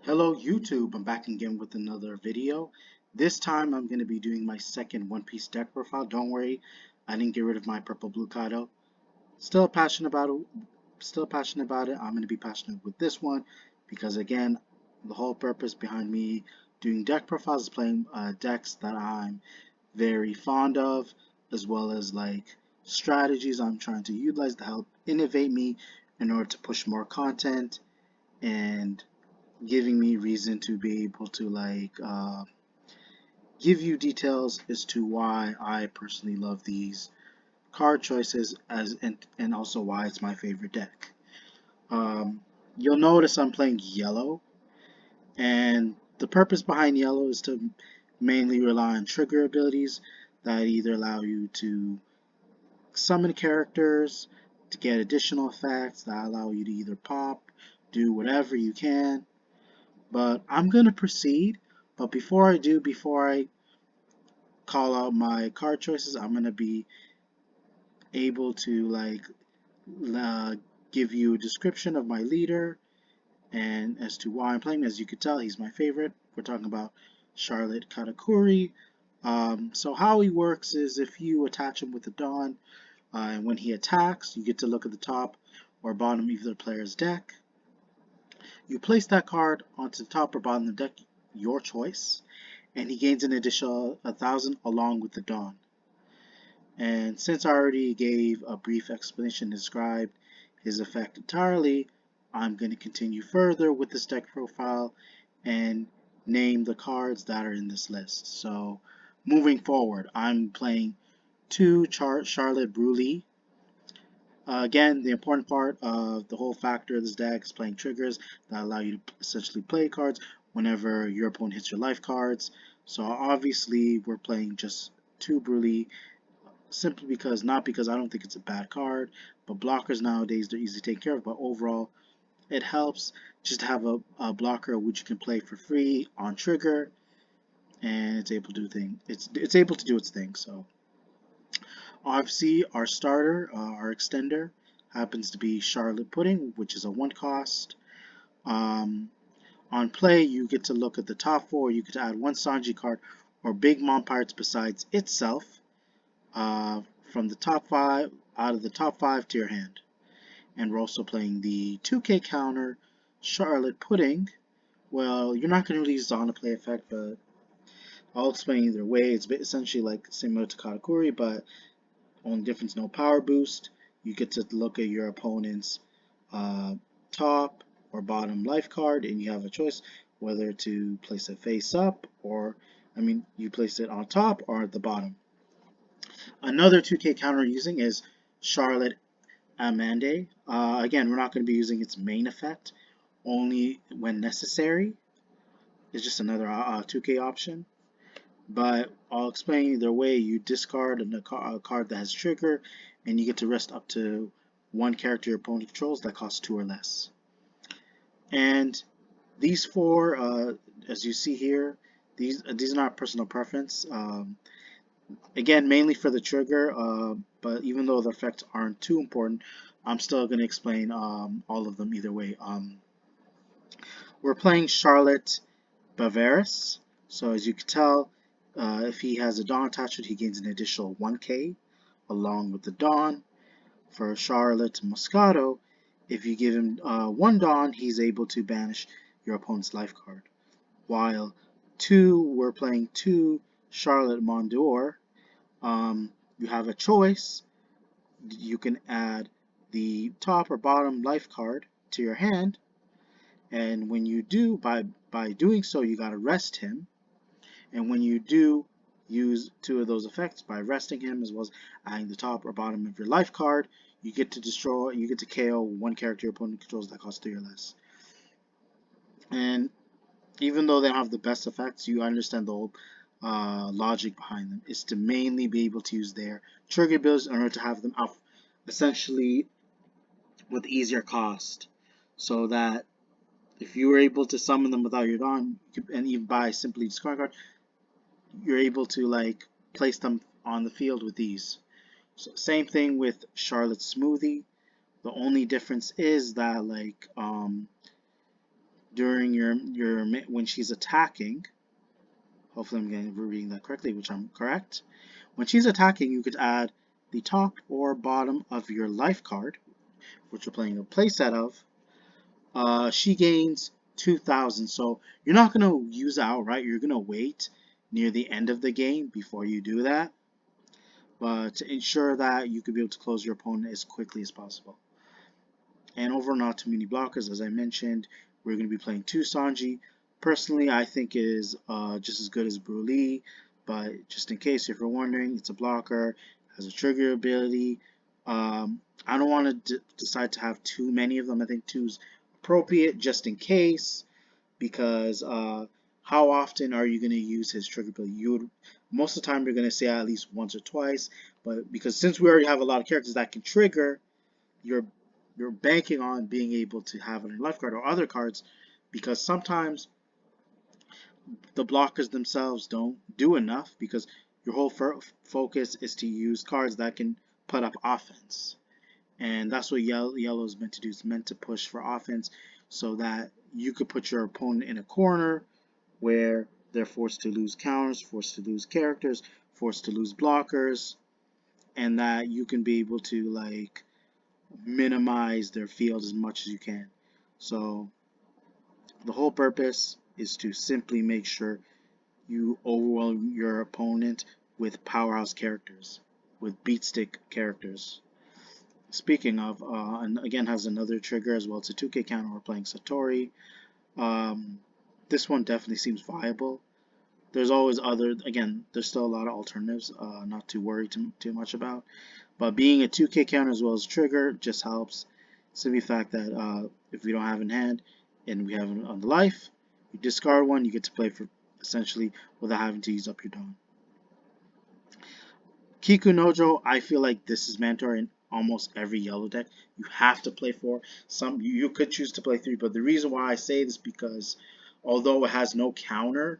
Hello YouTube, I'm back again with another video. This time I'm going to be doing my second One Piece deck profile. Don't worry, I didn't get rid of my purple blue Kaido. Still passionate about it. I'm going to be passionate with this one because again, the whole purpose behind me doing deck profiles is playing decks that I'm very fond of, as well as like strategies I'm trying to utilize to help innovate me in order to push more content and giving me reason to be able to give you details as to why I personally love these card choices and also why it's my favorite deck. Um, you'll notice I'm playing yellow, and the purpose behind yellow is to mainly rely on trigger abilities that either allow you to summon characters, to get additional effects that allow you to either pop, do whatever you can. But I'm gonna proceed. But before I call out my card choices, I'm gonna be able to uh, give you a description of my leader and as to why I'm playing. As you could tell, he's my favorite. We're talking about Charlotte Katakuri. So how he works is if you attach him with the Dawn, and when he attacks, you get to look at the top or bottom of either player's deck. You place that card onto the top or bottom of the deck, your choice, and he gains an additional 1,000 along with the Dawn. And since I already gave a brief explanation and described his effect entirely, I'm going to continue further with this deck profile and name the cards that are in this list. So moving forward, I'm playing two Charlotte Bruley. Again, the important part of the whole factor of this deck is playing triggers that allow you to essentially play cards whenever your opponent hits your life cards. So obviously we're playing just two Bruley simply because, not because I don't think it's a bad card, but blockers nowadays, they're easy to take care of, but overall it helps just to have a blocker which you can play for free on trigger, and it's able to do thing. It's able to do its thing. So obviously our starter, our extender, happens to be Charlotte Pudding, which is a 1 cost. Um, on play, you get to look at the top 4. You get to add 1 Sanji card or Big Mom Pirates besides itself uh, from the top 5 out of the top 5 to your hand. And we're also playing the 2K counter Charlotte Pudding. Well, you're not going to use the on play effect, but I'll explain either way. It's essentially like similar to Katakuri, but only difference, no power boost. You get to look at your opponent's uh, top or bottom life card, and you have a choice whether to place it face up you place it on top or at the bottom. Another 2K counter using is Charlotte Amande. Again, we're not going to be using its main effect, only when necessary. It's just another 2K option. But I'll explain either way. You discard a card that has trigger, and you get to rest up to 1 character your opponent controls that costs 2 or less. And these 4, as you see here, these are not personal preference. Again, mainly for the trigger, but even though the effects aren't too important, I'm still going to explain all of them either way. We're playing Charlotte Bavaris, so as you can tell, if he has a Dawn attachment, he gains an additional 1k along with the Dawn. For Charlotte Moscato, if you give him 1 Dawn, he's able to banish your opponent's life card. While we're playing 2 Charlotte Mondor. You have a choice. You can add the top or bottom life card to your hand, and when you do, by doing so, you gotta rest him. And when you do use 2 of those effects by resting him as well as adding the top or bottom of your life card, you get to KO 1 character your opponent controls that costs 3 or less. And even though they don't have the best effects, you understand the whole logic behind them. Is to mainly be able to use their trigger abilities in order to have them out essentially with easier cost, so that if you were able to summon them without your Dawn, and even by simply discard card, you're able to place them on the field with ease. So same thing with Charlotte Smoothie. The only difference is that during your when she's attacking. Hopefully I'm getting reading that correctly, which I'm correct. When she's attacking, you could add the top or bottom of your life card, which you're playing a playset of. She gains 2,000, so you're not going to use it outright. You're going to wait near the end of the game before you do that, but to ensure that you could be able to close your opponent as quickly as possible. And over not too many blockers, as I mentioned, we're going to be playing 2 Sanji. Personally, I think it is just as good as Broly, but just in case if you're wondering, it's a blocker, has a trigger ability. I don't want to decide to have too many of them. I think 2 is appropriate just in case, because how often are you going to use his trigger ability? Most of the time you're going to say at least once or twice, but because since we already have a lot of characters that can trigger, you're banking on being able to have it in life card or other cards, because sometimes the blockers themselves don't do enough, because your whole focus is to use cards that can put up offense, and that's what yellow is meant to do. It's meant to push for offense so that you could put your opponent in a corner where they're forced to lose counters, forced to lose characters, forced to lose blockers, and that you can be able to like minimize their field as much as you can. So the whole purpose is to simply make sure you overwhelm your opponent with powerhouse characters, with beatstick characters. Speaking of, and again has another trigger as well. It's a 2K counter. We're playing Satori. Um, this one definitely seems viable. There's always again, there's still a lot of alternatives, not to worry too much about. But being a 2K counter as well as trigger just helps. Simply the fact that if we don't have in hand and we have it on the life, you discard one, you get to play for essentially without having to use up your Dawn. Kiku Nojo, I feel like this is mandatory in almost every yellow deck. You have to play 4. Some you could choose to play 3, but the reason why I say this because although it has no counter,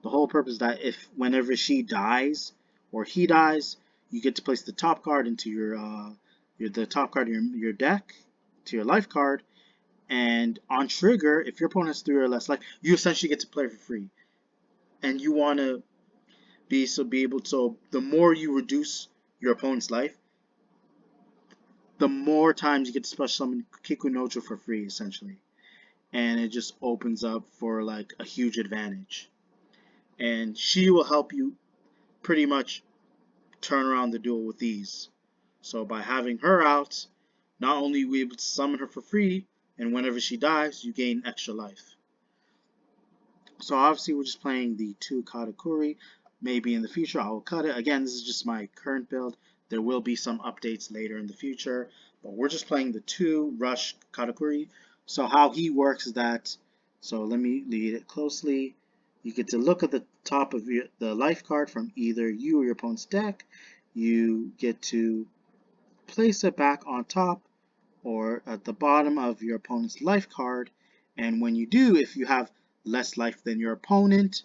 the whole purpose is that if whenever she dies or he dies, you get to place the top card into the top card of your deck to your life card, and on trigger, if your opponent has 3 or less life, you essentially get to play for free. And you want to be able to, so the more you reduce your opponent's life, the more times you get to special summon Kiku Nojo for free, essentially. And it just opens up for like a huge advantage. And she will help you pretty much turn around the duel with ease. So by having her out, not only will you be able to summon her for free, and whenever she dies, you gain extra life. So obviously we're just playing the 2 Katakuri. Maybe in the future I will cut it. Again, this is just my current build. There will be some updates later in the future, but we're just playing the 2 Rush Katakuri. So how he works is that, so let me read it closely. You get to look at the top of the life card from either you or your opponent's deck. You get to place it back on top or at the bottom of your opponent's life card, and when you do, if you have less life than your opponent,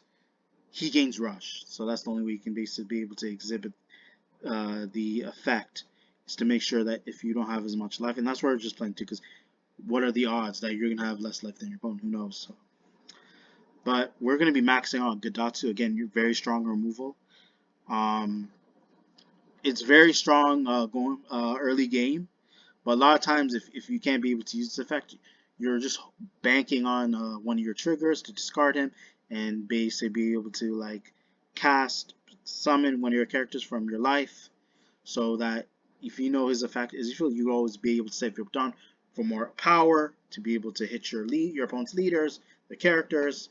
he gains rush. So that's the only way you can basically be able to exhibit the effect, is to make sure that if you don't have as much life, and that's where we're just playing too, because what are the odds that you're going to have less life than your opponent? Who knows? So, but we're going to be maxing out Gadatsu. Again, you're very strong removal. It's very strong going early game. But a lot of times, if you can't be able to use this effect, you're just banking on one of your triggers to discard him and basically be able to like summon one of your characters from your life, so that if you know his effect is usually, you always be able to save your down for more power to be able to hit your opponent's leaders, the characters.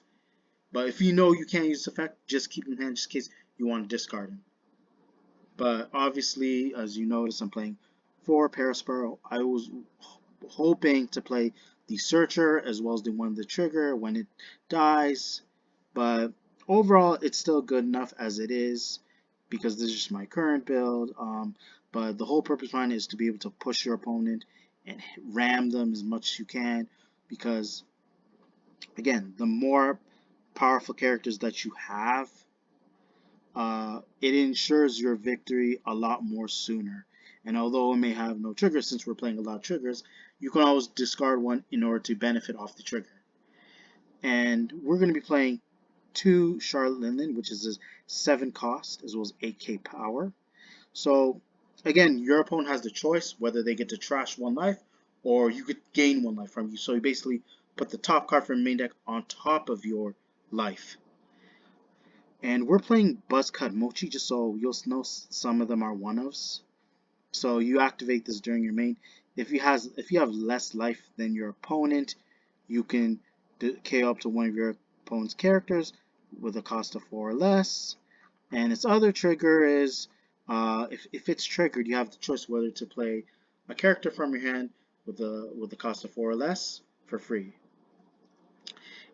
But if you know you can't use this effect, just keep him in hand just in case you want to discard him. But obviously, as you notice, I'm playing 4 Parasparrow. I was hoping to play the Searcher as well as the one the Trigger when it dies. But overall, it's still good enough as it is, because this is just my current build. But the whole purpose behind it is to be able to push your opponent and ram them as much as you can. Because, again, the more powerful characters that you have, it ensures your victory a lot more sooner. And although it may have no triggers, since we're playing a lot of triggers, you can always discard one in order to benefit off the trigger. And we're going to be playing 2 Charlotte Linlen, which is a 7 cost as well as 8k power. So again, your opponent has the choice whether they get to trash 1 life or you could gain 1 life from you. So you basically put the top card from your main deck on top of your life. And we're playing Buzzcut Mochi just so you'll know some of them are one-ofs. So you activate this during your main. If you have less life than your opponent, you can KO up to one of your opponent's characters with a cost of 4 or less. And its other trigger is if it's triggered, you have the choice whether to play a character from your hand with a cost of 4 or less for free.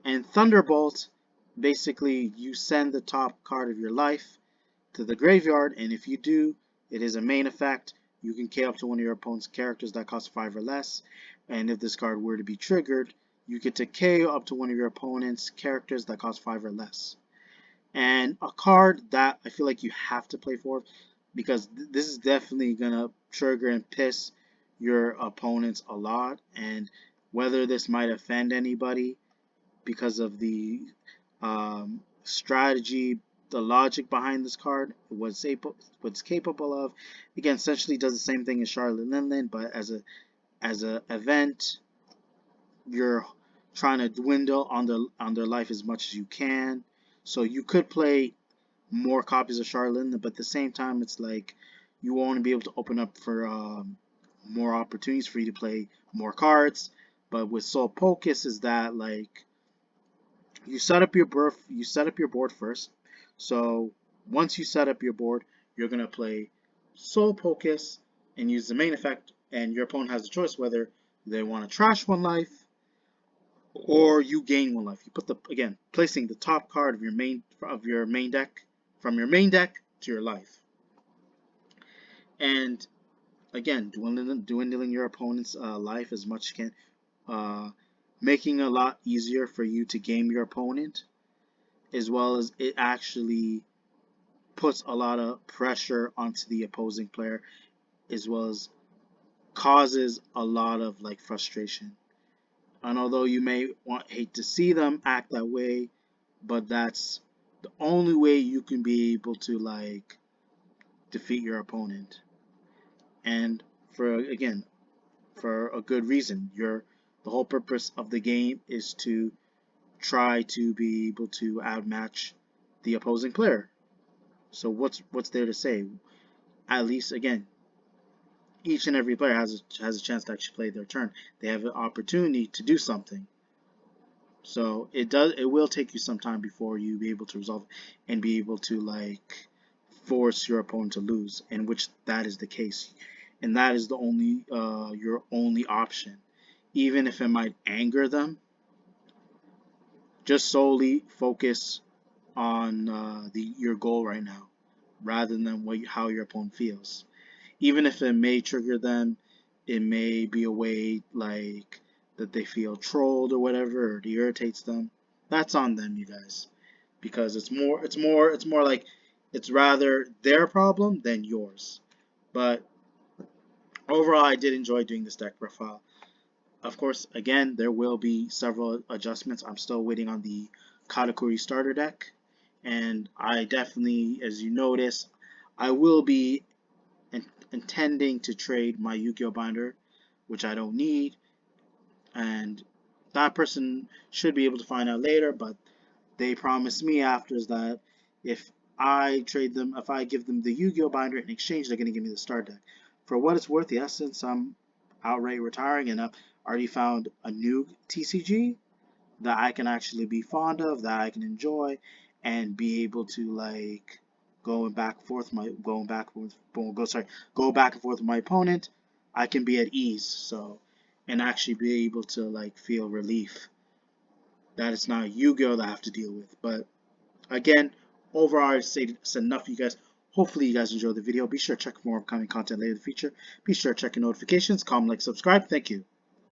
And Thunderbolt, basically you send the top card of your life to the graveyard, and if you do, it is a main effect. You can KO up to one of your opponent's characters that cost 5 or less, and if this card were to be triggered, you get to KO up to one of your opponent's characters that cost 5 or less. And a card that I feel like you have to play for, because this is definitely gonna trigger and piss your opponents a lot, and whether this might offend anybody because of the strategy, the logic behind this card, what's capable of. Again, essentially does the same thing as Charlotte Linlen, but as a event, you're trying to dwindle on their life as much as you can. So you could play more copies of Charlotte Linlen, but at the same time, it's like you won't be able to open up for more opportunities for you to play more cards. But with Soul Pocus, is that like you set up your board first. So once you set up your board, you're gonna play Soul Pocus and use the main effect, and your opponent has the choice whether they want to trash 1 life or you gain 1 life. You put the again placing the top card of your main deck from your main deck to your life, and again dwindling your opponent's life as much as you can, making it a lot easier for you to game your opponent, as well as it actually puts a lot of pressure onto the opposing player, as well as causes a lot of like frustration. And although you may hate to see them act that way, but that's the only way you can be able to like defeat your opponent. And for a good reason. The whole purpose of the game is to try to be able to outmatch the opposing player. So what's there to say? At least again, each and every player has a chance to actually play their turn. They have an opportunity to do something. So it will take you some time before you be able to resolve and be able to like force your opponent to lose, in which that is the case. And that is the only your only option. Even if it might anger them, just solely focus on your goal right now, rather than how your opponent feels. Even if it may trigger them, it may be a way like that they feel trolled or whatever, or it irritates them. That's on them, you guys, because it's more like it's rather their problem than yours. But overall, I did enjoy doing this deck profile. Of course, again, there will be several adjustments. I'm still waiting on the Katakuri starter deck, and I definitely, as you notice, I will be intending to trade my Yu-Gi-Oh binder, which I don't need, and that person should be able to find out later, but they promised me after that if if I give them the Yu-Gi-Oh binder in exchange, they're going to give me the start deck. For what it's worth, yes, since I'm outright retiring and I've already found a new TCG that I can actually be fond of, that I can enjoy, and be able to like go back and forth with my opponent, I can be at ease. So, and actually be able to like feel relief that it's not Yu-Gi-Oh that I have to deal with. But again, overall, I said enough for you guys. Hopefully you guys enjoyed the video. Be sure to check for more upcoming content later in the future. Be sure to check your notifications, comment, like, subscribe. Thank you.